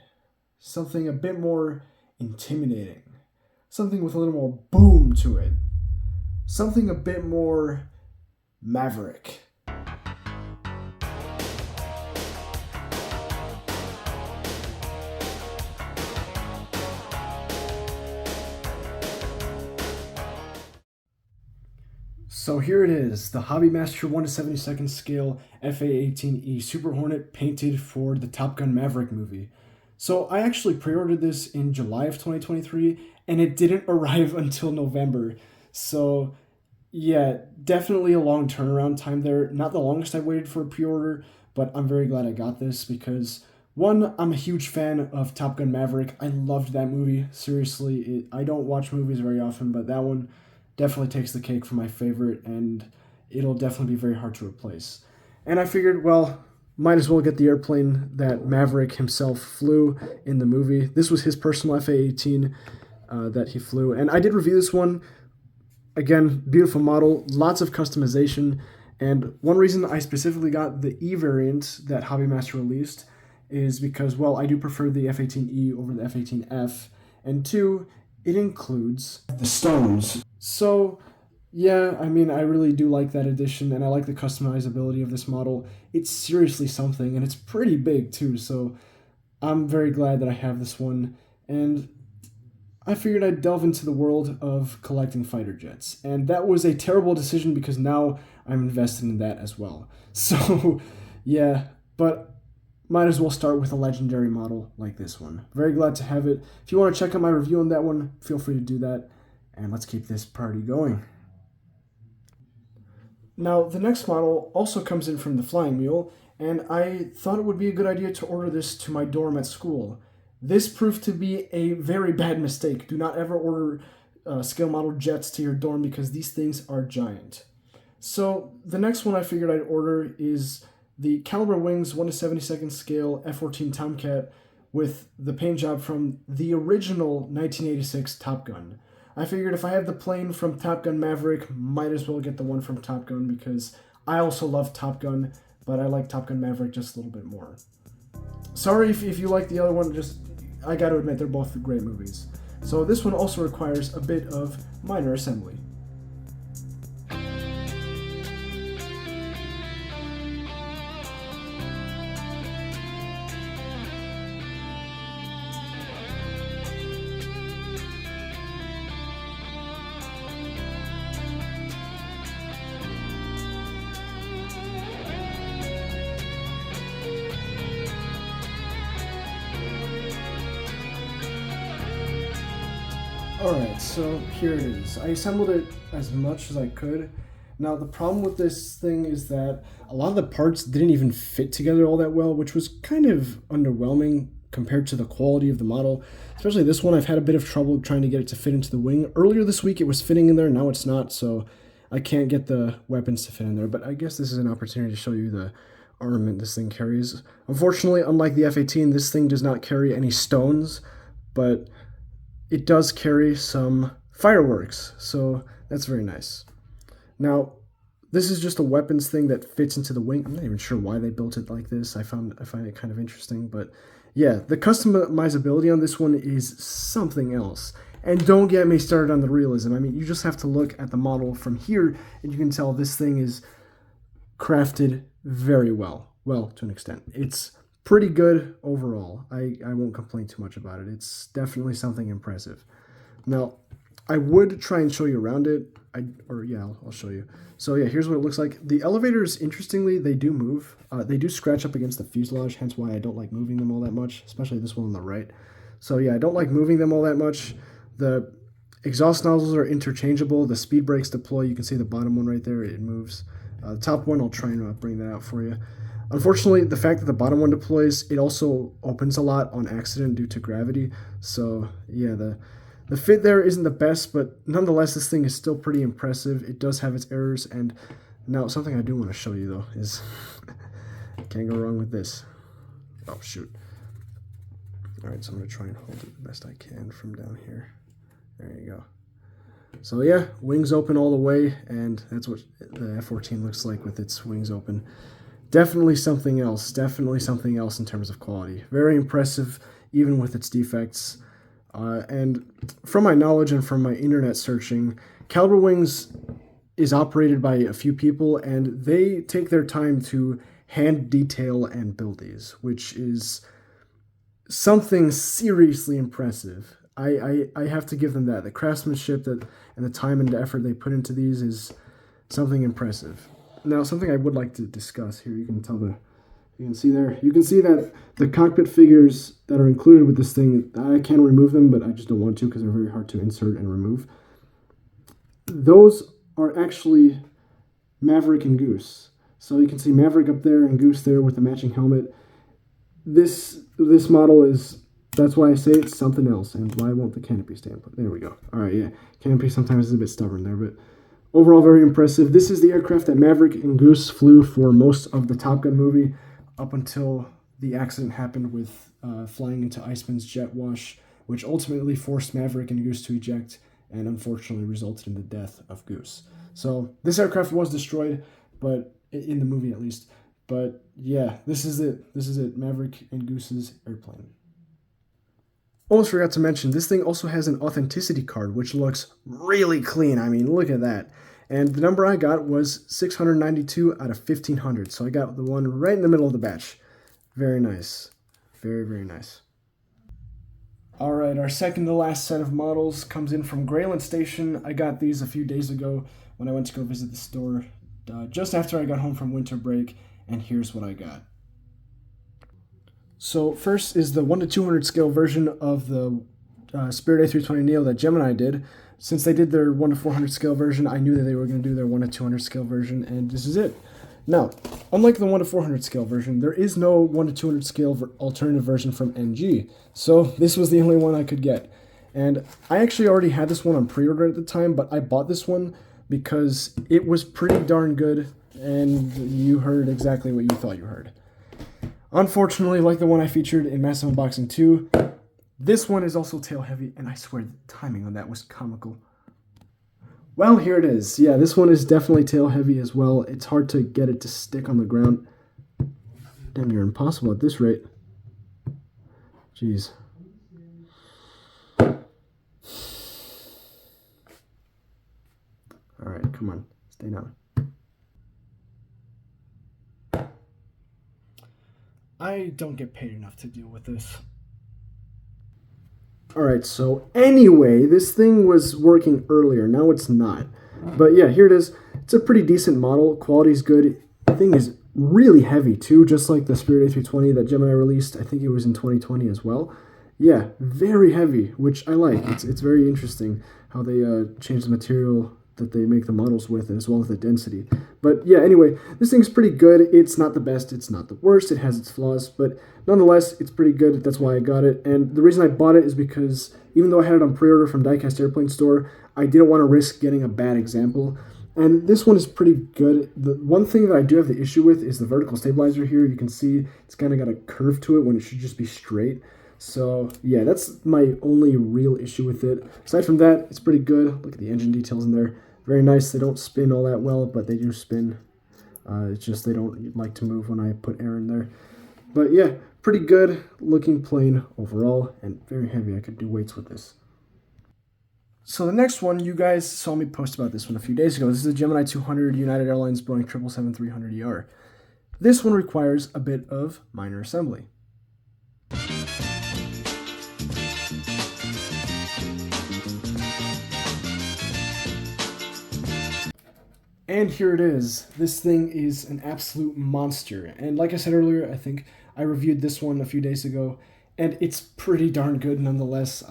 something a bit more intimidating, something with a little more boom to it, something a bit more maverick. So here it is, the Hobbymaster 1/72nd scale FA-18E Super Hornet painted for the Top Gun Maverick movie. So I actually pre-ordered this in July of 2023, and it didn't arrive until November. So yeah, definitely a long turnaround time there. Not the longest I waited for a pre-order, but I'm very glad I got this because One, I'm a huge fan of Top Gun Maverick. I loved that movie. Seriously, I don't watch movies very often, but that one definitely takes the cake for my favorite, and it'll definitely be very hard to replace. And I figured, well, might as well get the airplane that Maverick himself flew in the movie. This was his personal FA-18 that he flew, and I did review this one. Again, beautiful model, lots of customization, and one reason I specifically got the E variant that Hobbymaster released is because, well, I do prefer the F-18E over the F-18F, and two, it includes the stones. So, yeah, I mean, I really do like that addition, and I like the customizability of this model. It's seriously something, and it's pretty big, too, so I'm very glad that I have this one, and I figured I'd delve into the world of collecting fighter jets, and that was a terrible decision because now I'm invested in that as well. So, yeah, but might as well start with a legendary model like this one. Very glad to have it. If you want to check out my review on that one, feel free to do that, and let's keep this party going. Now, the next model also comes in from the Flying Mule, and I thought it would be a good idea to order this to my dorm at school. This proved to be a very bad mistake. Do not ever order scale model jets to your dorm because these things are giant. So the next one I figured I'd order is the Caliber Wings 1/72 scale F-14 Tomcat with the paint job from the original 1986 Top Gun. I figured if I have the plane from Top Gun Maverick, might as well get the one from Top Gun because I also love Top Gun, but I like Top Gun Maverick just a little bit more. Sorry if you like the other one, just I gotta admit they're both great movies. So this one also requires a bit of minor assembly. Alright, so here it is. I assembled it as much as I could. Now the problem with this thing is that a lot of the parts didn't even fit together all that well, which was kind of underwhelming compared to the quality of the model. Especially this one, I've had a bit of trouble trying to get it to fit into the wing. Earlier this week it was fitting in there, now it's not, so I can't get the weapons to fit in there. But I guess this is an opportunity to show you the armament this thing carries. Unfortunately, unlike the F-18, this thing does not carry any stones, but it does carry some fireworks, so that's very nice. Now, this is just a weapons thing that fits into the wing. I'm not even sure why they built it like this. I find it kind of interesting, but yeah, the customizability on this one is something else. And don't get me started on the realism. I mean, you just have to look at the model from here, and you can tell this thing is crafted very well. Well, to an extent. It's pretty good overall. I won't complain too much about it. It's definitely something impressive. Now, I would try and show you around it. I'll show you. So yeah, here's what it looks like. The elevators, interestingly, they do move. They do scratch up against the fuselage, hence why I don't like moving them all that much, especially this one on the right. So yeah, I don't like moving them all that much. The exhaust nozzles are interchangeable. The speed brakes deploy. You can see the bottom one right there. It moves. The top one, I'll try and bring that out for you. Unfortunately, the fact that the bottom one deploys, it also opens a lot on accident due to gravity. So yeah, the fit there isn't the best, but nonetheless, this thing is still pretty impressive. It does have its errors, and now something I do want to show you though is, can't go wrong with this. Oh shoot. Alright, so I'm going to try and hold it the best I can from down here. There you go. So yeah, wings open all the way, and that's what the F-14 looks like with its wings open. Definitely something else in terms of quality. Very impressive, even with its defects. And from my knowledge and from my internet searching, Caliber Wings is operated by a few people, and they take their time to hand detail and build these, which is something seriously impressive. I have to give them that. The craftsmanship and the time and effort they put into these is something impressive. Now, something I would like to discuss here, you can see that the cockpit figures that are included with this thing, I can remove them, but I just don't want to because they're very hard to insert and remove. Those are actually Maverick and Goose. So you can see Maverick up there and Goose there with the matching helmet. this model is, that's why I say it's something else. And why won't the canopy stay in place? There we go. All right, yeah. Canopy sometimes is a bit stubborn there, but overall very impressive. This is the aircraft that Maverick and Goose flew for most of the Top Gun movie up until the accident happened with flying into Iceman's jet wash, which ultimately forced Maverick and Goose to eject and unfortunately resulted in the death of Goose. So this aircraft was destroyed, but in the movie at least. But yeah, this is it. This is it. Maverick and Goose's airplane. Almost forgot to mention, this thing also has an authenticity card, which looks really clean. I mean, look at that. And the number I got was 692 out of 1,500. So I got the one right in the middle of the batch. Very nice. Very, very nice. All right, our second to last set of models comes in from Grayland Station. I got these a few days ago when I went to go visit the store just after I got home from winter break, and here's what I got. So first is the 1:200 scale version of the Spirit A320neo that Gemini did. Since they did their 1:400 scale version, I knew that they were going to do their 1:200 scale version, and this is it. Now, unlike the 1:400 scale version, there is no 1:200 scale alternative version from NG, so this was the only one I could get. And I actually already had this one on pre-order at the time, but I bought this one because it was pretty darn good, and you heard exactly what you thought you heard. Unfortunately, like the one I featured in Massive Unboxing 2, this one is also tail heavy, and I swear the timing on that was comical. Well, here it is. Yeah, this one is definitely tail heavy as well. It's hard to get it to stick on the ground. Damn, you're impossible at this rate. Jeez. Alright, come on. Stay down. I don't get paid enough to deal with this. Alright, so anyway, this thing was working earlier. Now it's not. But yeah, here it is. It's a pretty decent model. Quality's good. The thing is really heavy too, just like the Spirit A320 that Gemini released. I think it was in 2020 as well. Yeah, very heavy, which I like. It's very interesting how they change the material that they make the models with, as well as the density. But yeah, anyway, this thing's pretty good. It's not the best, it's not the worst, it has its flaws, but nonetheless, it's pretty good. That's why I got it. And the reason I bought it is because even though I had it on pre-order from Diecast Airplane Store, I didn't want to risk getting a bad example. And this one is pretty good. The one thing that I do have the issue with is the vertical stabilizer here. You can see it's kind of got a curve to it when it should just be straight. So yeah, that's my only real issue with it. Aside from that, it's pretty good. Look at the engine details in there. Very nice. They don't spin all that well, but they do spin. It's just they don't like to move when I put air in there. But yeah, pretty good looking plane overall, and very heavy. I could do weights with this. So the next one, you guys saw me post about this one a few days ago. This is a Gemini 200 United Airlines Boeing 777-300ER. This one requires a bit of minor assembly. And here it is. This thing is an absolute monster. And like I said earlier, I think I reviewed this one a few days ago, and it's pretty darn good nonetheless.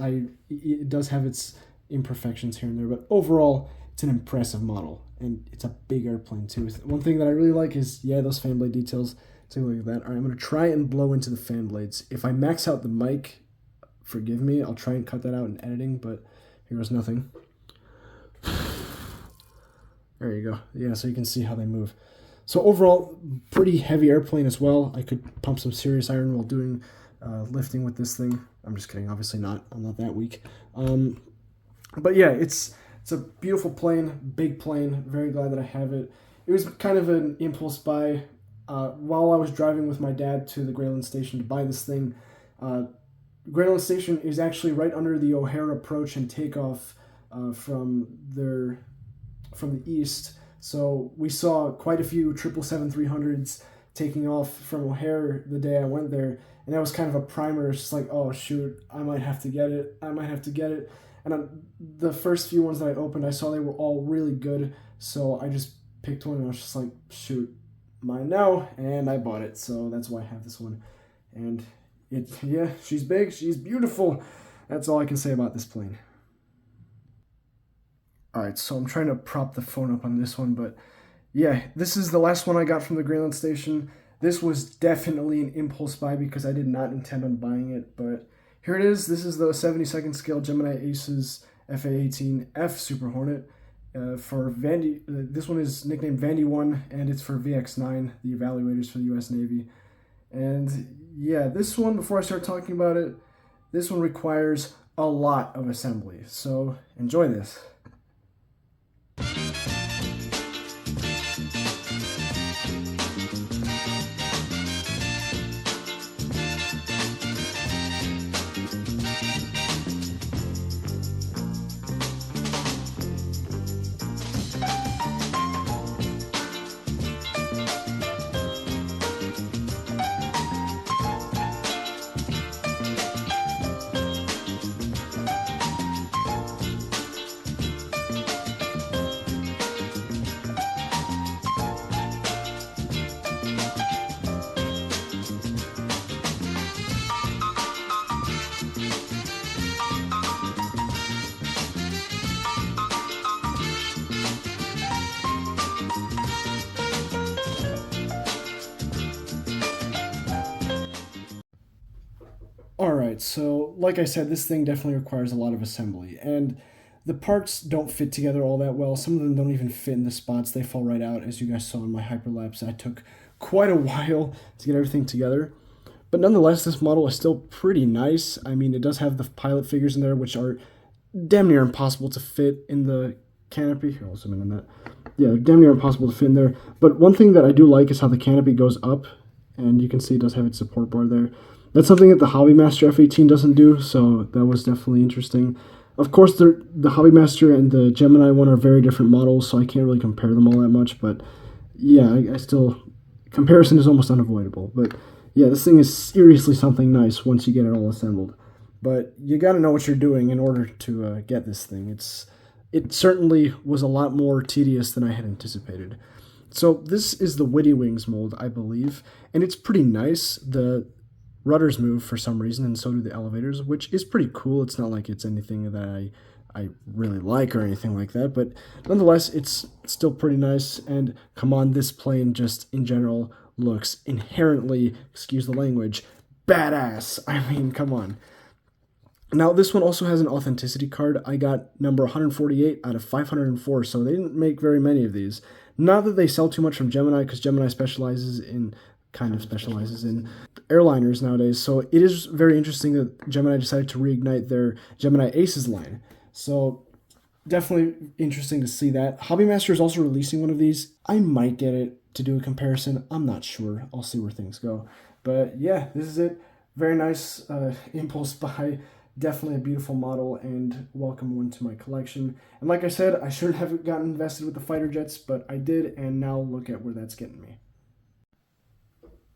It does have its imperfections here and there, but overall, it's an impressive model, and it's a big airplane too. One thing that I really like is, yeah, those fan blade details. Take a look at that. All right, I'm going to try and blow into the fan blades. If I max out the mic, forgive me, I'll try and cut that out in editing, but here goes nothing. There you go. Yeah, so you can see how they move. So overall, pretty heavy airplane as well. I could pump some serious iron while doing lifting with this thing. I'm just kidding. Obviously not. I'm not that weak. But yeah, it's a beautiful plane, big plane. Very glad that I have it. It was kind of an impulse buy. While I was driving with my dad to the Grayland Station to buy this thing, Grayland Station is actually right under the O'Hare approach and takeoff from the east, so we saw quite a few 777-300s taking off from O'Hare the day I went there, and that was kind of a primer. It's just like, oh shoot, I might have to get it. And the first few ones that I opened, I saw they were all really good, so I just picked one, and I was just like, shoot, mine now, and I bought it. So that's why I have this one. And yeah, she's big, she's beautiful. That's all I can say about this plane. Alright, so I'm trying to prop the phone up on this one, but yeah, this is the last one I got from the Grayland Station. This was definitely an impulse buy because I did not intend on buying it, but here it is. This is the 72nd scale Gemini Aces FA18 F Super Hornet. For Vandy, this one is nicknamed Vandy 1, and it's for VX9, the evaluators for the U.S. Navy. And yeah, this one, before I start talking about it, this one requires a lot of assembly. So enjoy this. Alright, so like I said, this thing definitely requires a lot of assembly, and the parts don't fit together all that well. Some of them don't even fit in the spots. They fall right out, as you guys saw in my hyperlapse. I took quite a while to get everything together. But nonetheless, this model is still pretty nice. I mean, it does have the pilot figures in there, which are damn near impossible to fit in the canopy. Here, I'll zoom in on that. Yeah, they're damn near impossible to fit in there. But one thing that I do like is how the canopy goes up, and you can see it does have its support bar there. That's something that the Hobbymaster F18 doesn't do, so that was definitely interesting. Of course, the Hobbymaster and the Gemini one are very different models, so I can't really compare them all that much, but yeah, I still... comparison is almost unavoidable, but yeah, this thing is seriously something nice once you get it all assembled. But you gotta know what you're doing in order to get this thing. It certainly was a lot more tedious than I had anticipated. So this is the Witty Wings mold, I believe, and it's pretty nice. The rudders move for some reason, and so do the elevators, which is pretty cool. It's not like it's anything that I really like or anything like that, but nonetheless, it's still pretty nice. And come on, this plane just in general looks inherently, excuse the language, badass. I mean, come on. Now, this one also has an authenticity card. I got number 148 out of 504, so they didn't make very many of these. Not that they sell too much from Gemini, because Gemini kind of specializes in airliners nowadays, so it is very interesting that Gemini decided to reignite their Gemini Aces line. So definitely interesting to see that. Hobbymaster is also releasing one of these. I might get it to do a comparison. I'm not sure. I'll see where things go. But yeah, this is it. Very nice impulse buy. Definitely a beautiful model and welcome one to my collection. And like I said, I should have gotten invested with the fighter jets, but I did, and now look at where that's getting me.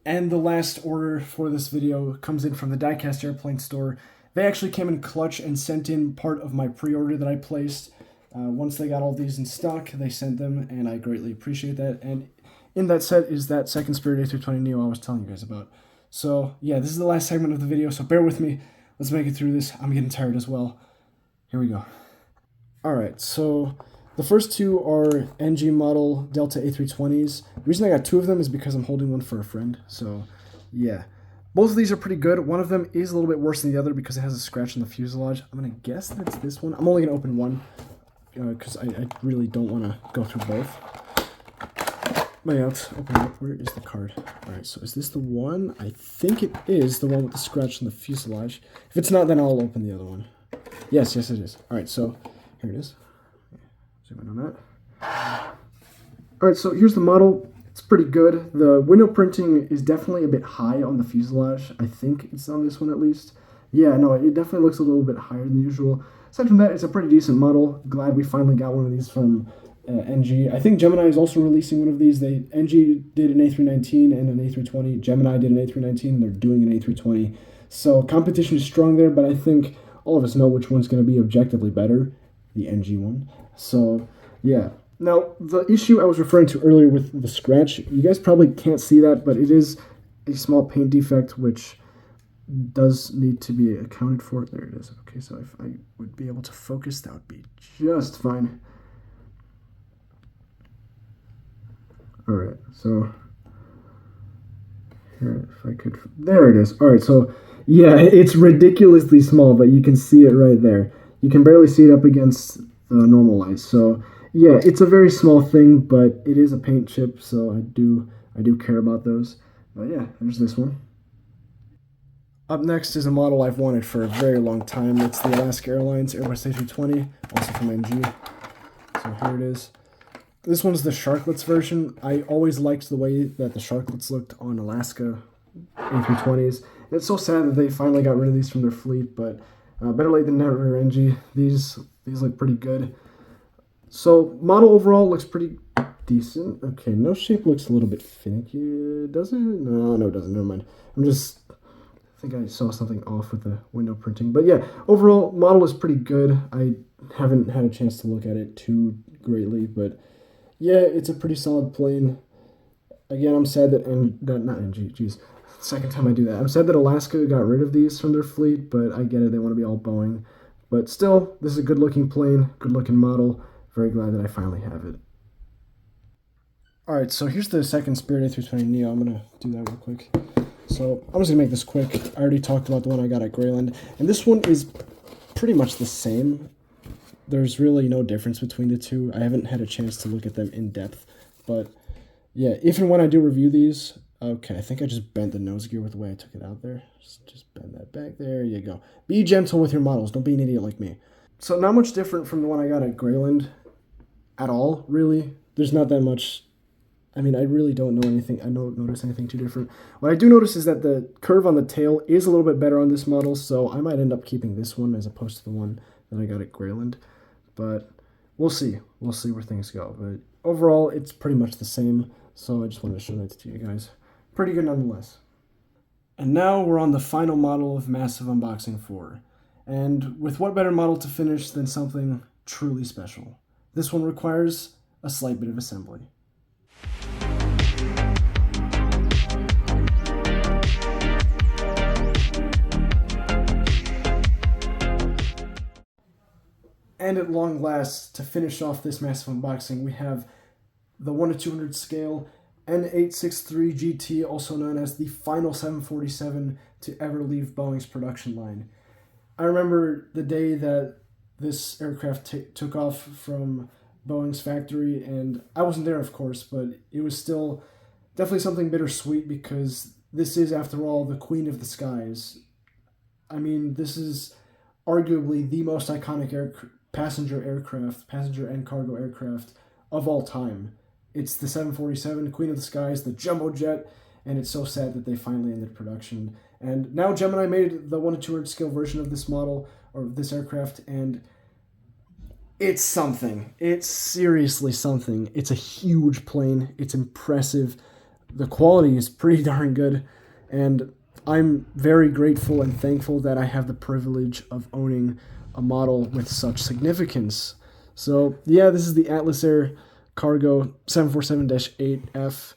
And the last order for this video comes in from the Diecast airplane store. They actually came in clutch and sent in part of my pre-order that I placed. Once they got all these in stock, they sent them, and I greatly appreciate that. And in that set is that second Spirit A320neo I was telling you guys about. So yeah, this is the last segment of the video, so bear with me. Let's make it through this. I'm getting tired as well. Here we go. Alright, so the first two are NG model Delta A320s. The reason I got two of them is because I'm holding one for a friend. So yeah, both of these are pretty good. One of them is a little bit worse than the other because it has a scratch in the fuselage. I'm going to guess that it's this one. I'm only going to open one because I really don't want to go through both. But yeah, let's open it up. Where is the card? Alright, so is this the one? I think it is the one with the scratch in the fuselage. If it's not, then I'll open the other one. Yes, it is. Alright, so here it is. Zoom in on that. Alright, so here's the model. It's pretty good. The window printing is definitely a bit high on the fuselage. I think it's on this one at least. Yeah, no, it definitely looks a little bit higher than usual. Aside from that, it's a pretty decent model. Glad we finally got one of these from NG. I think Gemini is also releasing one of these. NG did an A319 and an A320. Gemini did an A319 and they're doing an A320. So competition is strong there, but I think all of us know which one's going to be objectively better. The NG one. So yeah. Now, the issue I was referring to earlier with the scratch, you guys probably can't see that, but it is a small paint defect which does need to be accounted for. There it is. Okay, so if I would be able to focus, that would be just fine. Alright, so Here, if I could, there it is. All right, so yeah, it's ridiculously small, but you can see it right there. You can barely see it up against the normal light. So yeah, it's a very small thing, but it is a paint chip, so I do care about those. But yeah, there's this one. Up next is a model I've wanted for a very long time. It's the Alaska Airlines Airbus A320, also from NG. So here it is. This one's the Sharklets version. I always liked the way that the Sharklets looked on Alaska A320s. And it's so sad that they finally got rid of these from their fleet, but better late than never, NG. These look pretty good. So model overall looks pretty decent. Okay, nose shape looks a little bit finicky. Does it? No, it doesn't. Never mind. I think I saw something off with the window printing. But yeah, overall, model is pretty good. I haven't had a chance to look at it too greatly, but yeah, it's a pretty solid plane. Again, I'm sad that, not NG, geez, second time I do that. I'm sad that Alaska got rid of these from their fleet, but I get it, they want to be all Boeing. But still, this is a good-looking plane, good-looking model. Very glad that I finally have it. Alright, so here's the second Spirit A320neo. I'm going to do that real quick. So I'm just going to make this quick. I already talked about the one I got at Grayland. And this one is pretty much the same. There's really no difference between the two. I haven't had a chance to look at them in depth. But yeah, if and when I do review these... Okay, I think I just bent the nose gear with the way I took it out there. Just bend that back. There you go. Be gentle with your models. Don't be an idiot like me. So not much different from the one I got at Grayland at all, really. There's not that much... I mean, I really don't know anything. I don't notice anything too different. What I do notice is that the curve on the tail is a little bit better on this model, so I might end up keeping this one as opposed to the one that I got at Grayland. But we'll see. We'll see where things go. But overall, it's pretty much the same, so I just wanted to show that to you guys. Pretty good nonetheless. And now we're on the final model of Massive Unboxing 4. And with what better model to finish than something truly special? This one requires a slight bit of assembly. And at long last, to finish off this massive unboxing, we have the 1:200 scale N863 GT, also known as the final 747 to ever leave Boeing's production line. I remember the day that this aircraft took off from Boeing's factory, and I wasn't there, of course, but it was still definitely something bittersweet because this is, after all, the Queen of the Skies. I mean, this is arguably the most iconic passenger and cargo aircraft of all time. It's the 747, Queen of the Skies, the jumbo jet, and it's so sad that they finally ended production. And now Gemini made the 1:200 scale version of this model, or this aircraft, and it's something. It's seriously something. It's a huge plane. It's impressive. The quality is pretty darn good, and I'm very grateful and thankful that I have the privilege of owning a model with such significance. So yeah, this is the Atlas Air Cargo 747-8F,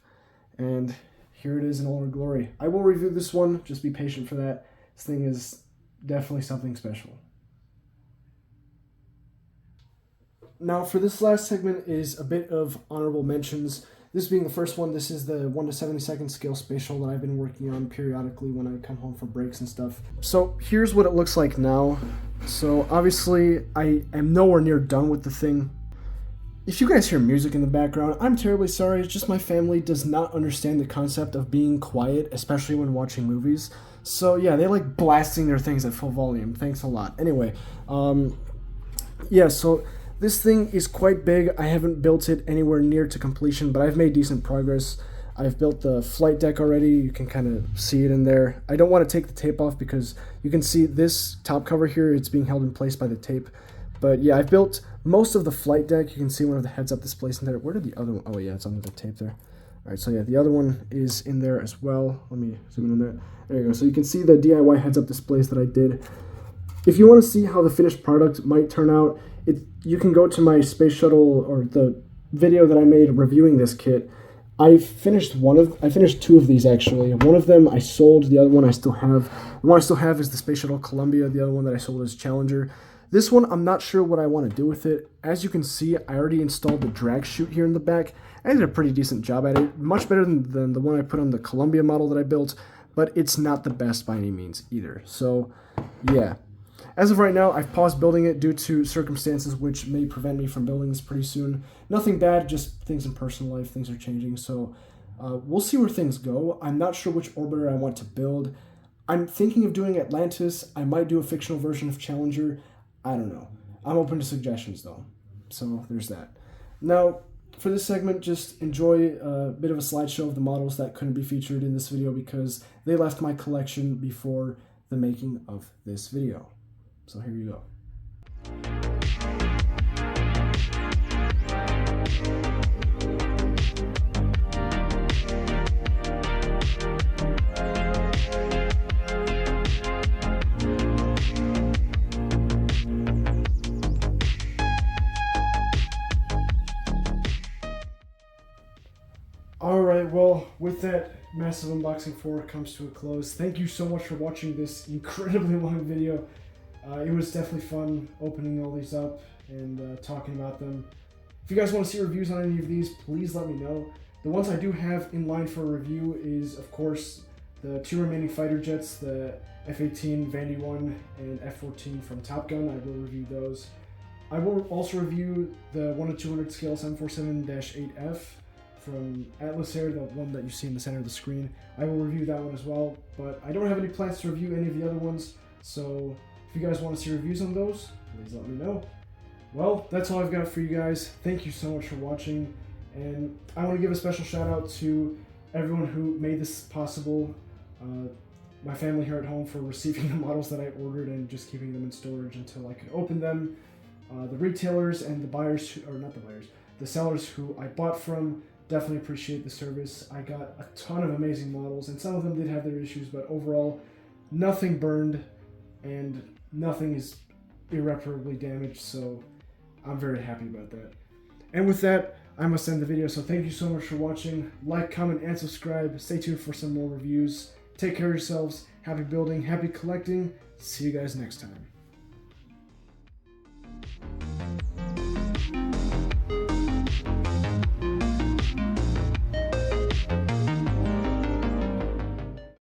and here it is in all her glory. I will review this one, just be patient for that. This thing is definitely something special. Now for this last segment is a bit of honorable mentions. This being the first one, this is the 1/72 scale space shuttle that I've been working on periodically when I come home for breaks and stuff. So here's what it looks like now. So obviously I am nowhere near done with the thing. If you guys hear music in the background, I'm terribly sorry. It's just my family does not understand the concept of being quiet, especially when watching movies. So yeah, they like blasting their things at full volume. Thanks a lot. Anyway, yeah, so this thing is quite big. I haven't built it anywhere near to completion, but I've made decent progress. I've built the flight deck already. You can kind of see it in there. I don't want to take the tape off because you can see this top cover here. It's being held in place by the tape. But yeah, I've built most of the flight deck. You can see one of the heads-up displays in there. Where did the other one? Oh yeah, it's under the tape there. All right, so yeah, the other one is in there as well. Let me zoom in on that. There you go. So you can see the DIY heads-up displays that I did. If you want to see how the finished product might turn out, you can go to my space shuttle or the video that I made reviewing this kit. I finished two of these actually. One of them I sold, the other one I still have. The one I still have is the Space Shuttle Columbia, the other one that I sold is Challenger. This one, I'm not sure what I want to do with it. As you can see, I already installed the drag chute here in the back. I did a pretty decent job at it, much better than the one I put on the Columbia model that I built, but it's not the best by any means either. So, yeah. As of right now, I've paused building it due to circumstances which may prevent me from building this pretty soon. Nothing bad, just things in personal life, things are changing, so we'll see where things go. I'm not sure which orbiter I want to build. I'm thinking of doing Atlantis. I might do a fictional version of Challenger. I don't know. I'm open to suggestions though. So there's that. Now, for this segment, just enjoy a bit of a slideshow of the models that couldn't be featured in this video because they left my collection before the making of this video. So here you go. Alright, well, with that massive unboxing 4 comes to a close. Thank you so much for watching this incredibly long video. It was definitely fun opening all these up and talking about them. If you guys want to see reviews on any of these, please let me know. The ones I do have in line for a review is, of course, the 2 remaining fighter jets, the F18, Vandy 1, and F14 from Top Gun. I will review those. I will also review the 1:200 scale 747-8F from Atlas Air, the one that you see in the center of the screen. I will review that one as well, but I don't have any plans to review any of the other ones, so if you guys want to see reviews on those, please let me know. Well, that's all I've got for you guys. Thank you so much for watching, and I want to give a special shout out to everyone who made this possible. My family here at home for receiving the models that I ordered and just keeping them in storage until I could open them. The retailers and the buyers, the sellers who I bought from, definitely appreciate the service. I got a ton of amazing models, and some of them did have their issues, but overall, nothing burned, and nothing is irreparably damaged, so I'm very happy about that. And with that, I must end the video, so thank you so much for watching. Like, comment, and subscribe. Stay tuned for some more reviews. Take care of yourselves. Happy building, happy collecting. See you guys next time.